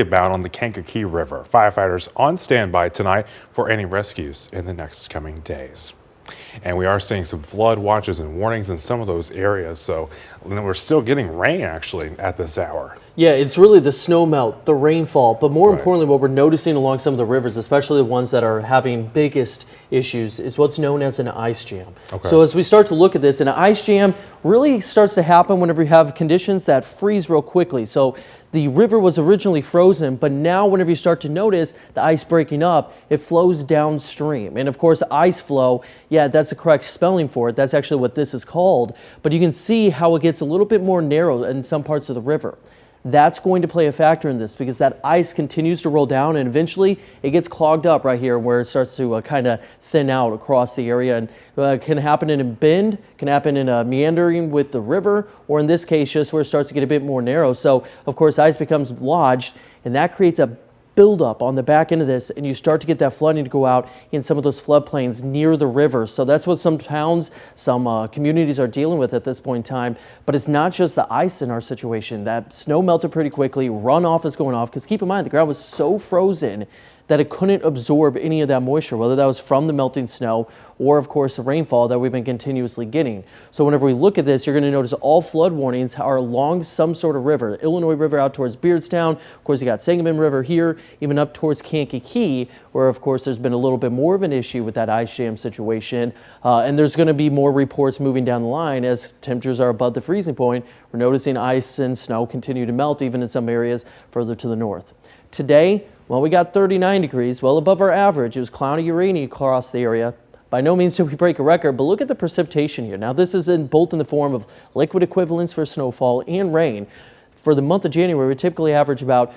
About on the Kankakee River. Firefighters on standby tonight for any rescues in the next coming days. And we are seeing some flood watches and warnings in some of those areas, so we're still getting rain actually at this hour. Yeah, it's really the snow melt, the rainfall, but more importantly, what we're noticing along some of the rivers, especially the ones that are having biggest issues, is what's known as an ice jam. So as we start to look at this, an ice jam really starts to happen whenever you have conditions that freeze real quickly. So the river was originally frozen, but now whenever you start to notice the ice breaking up, it flows downstream. And of course, ice flow, yeah, that's the correct spelling for it. That's actually what this is called. But you can see how it gets a little bit more narrow in some parts of the river. That's going to play a factor in this because that ice continues to roll down and eventually it gets clogged up right here where it starts to kind of thin out across the area. And can happen in a bend, can happen in a meandering with the river, or in this case just where it starts to get a bit more narrow. So of course ice becomes lodged and that creates a buildup on the back end of this, and you start to get that flooding to go out in some of those floodplains near the river. So that's what some towns, some communities are dealing with at this point in time. But it's not just the ice in our situation. That snow melted pretty quickly, runoff is going off, because keep in mind the ground was so frozen that it couldn't absorb any of that moisture, whether that was from the melting snow or of course the rainfall that we've been continuously getting. So whenever we look at this, you're going to notice all flood warnings are along some sort of river. The Illinois River out towards Beardstown, of course you got Sangamon River here, even up towards Kankakee, where of course there's been a little bit more of an issue with that ice jam situation. And there's going to be more reports moving down the line as temperatures are above the freezing point. We're noticing ice and snow continue to melt even in some areas further to the north. Today, well, we got 39 degrees, well above our average. It was cloudy or rainy across the area. By no means did we break a record, but look at the precipitation here. Now, this is both in the form of liquid equivalents for snowfall and rain. For the month of January, we typically average about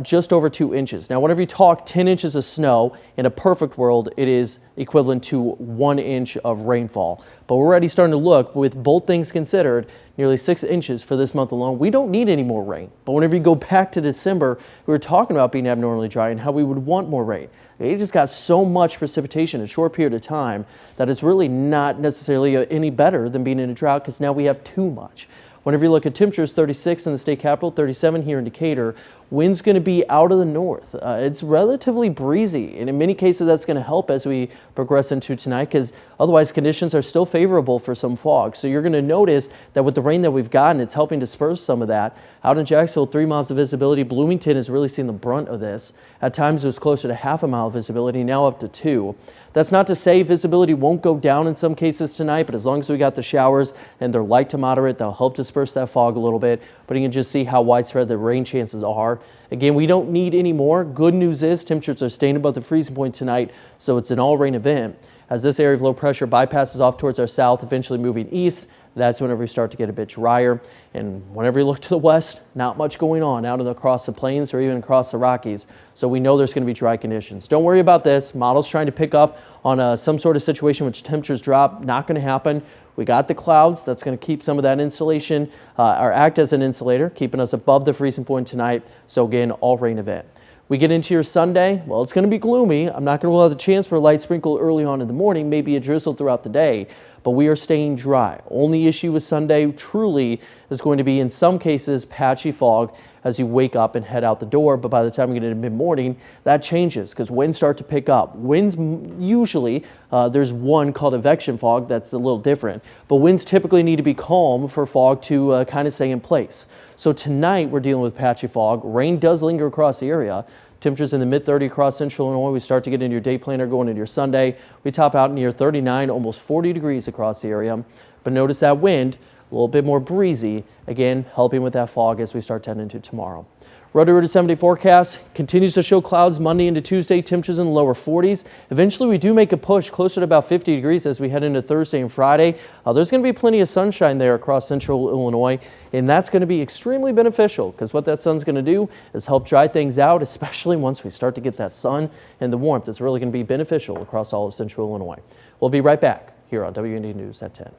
just over 2 inches. Now, whenever you talk 10 inches of snow, in a perfect world, it is equivalent to 1 inch of rainfall. But we're already starting to look, with both things considered, nearly 6 inches for this month alone. We don't need any more rain. But whenever you go back to December, we were talking about being abnormally dry and how we would want more rain. It just got so much precipitation in a short period of time that it's really not necessarily any better than being in a drought, because now we have too much. Whenever you look at temperatures, 36 in the state capital, 37 here in Decatur. Wind's going to be out of the north. It's relatively breezy, and in many cases that's going to help as we progress into tonight, because otherwise conditions are still favorable for some fog. So you're going to notice that with the rain that we've gotten, it's helping disperse some of that. Out in Jacksonville, 3 miles of visibility. Bloomington has really seen the brunt of this. At times it was closer to half a mile of visibility, now up to 2. That's not to say visibility won't go down in some cases tonight, but as long as we got the showers and they're light to moderate, they'll help disperse that fog a little bit. But you can just see how widespread the rain chances are. Again, we don't need any more. Good news is temperatures are staying above the freezing point tonight, so it's an all-rain event. As this area of low pressure bypasses off towards our south, eventually moving east, that's whenever we start to get a bit drier. And whenever you look to the west, not much going on out across the plains or even across the Rockies. So we know there's going to be dry conditions. Don't worry about this. Models trying to pick up on some sort of situation which temperatures drop. Not going to happen. We got the clouds. That's going to keep some of that insulation or act as an insulator, keeping us above the freezing point tonight. So again, all rain event. We get into your Sunday, well, it's going to be gloomy. I'm not going to allow the chance for a light sprinkle early on in the morning, maybe a drizzle throughout the day, but we are staying dry. Only issue with Sunday truly is going to be, in some cases, patchy fog as you wake up and head out the door. But by the time we get into mid-morning, that changes because winds start to pick up. Winds usually, there's one called advection fog that's a little different, but winds typically need to be calm for fog to kind of stay in place. So tonight we're dealing with patchy fog. Rain does linger across the area. Temperatures in the mid-30s across central Illinois. We start to get into your day planner going into your Sunday. We top out near 39, almost 40 degrees across the area. But notice that wind, a little bit more breezy, again, helping with that fog as we start to head into tomorrow. Roto-Rooter 7-day forecast continues to show clouds Monday into Tuesday, temperatures in the lower 40s. Eventually, we do make a push closer to about 50 degrees as we head into Thursday and Friday. There's going to be plenty of sunshine there across central Illinois, and that's going to be extremely beneficial because what that sun's going to do is help dry things out, especially once we start to get that sun and the warmth. It's really going to be beneficial across all of central Illinois. We'll be right back here on WND News at 10.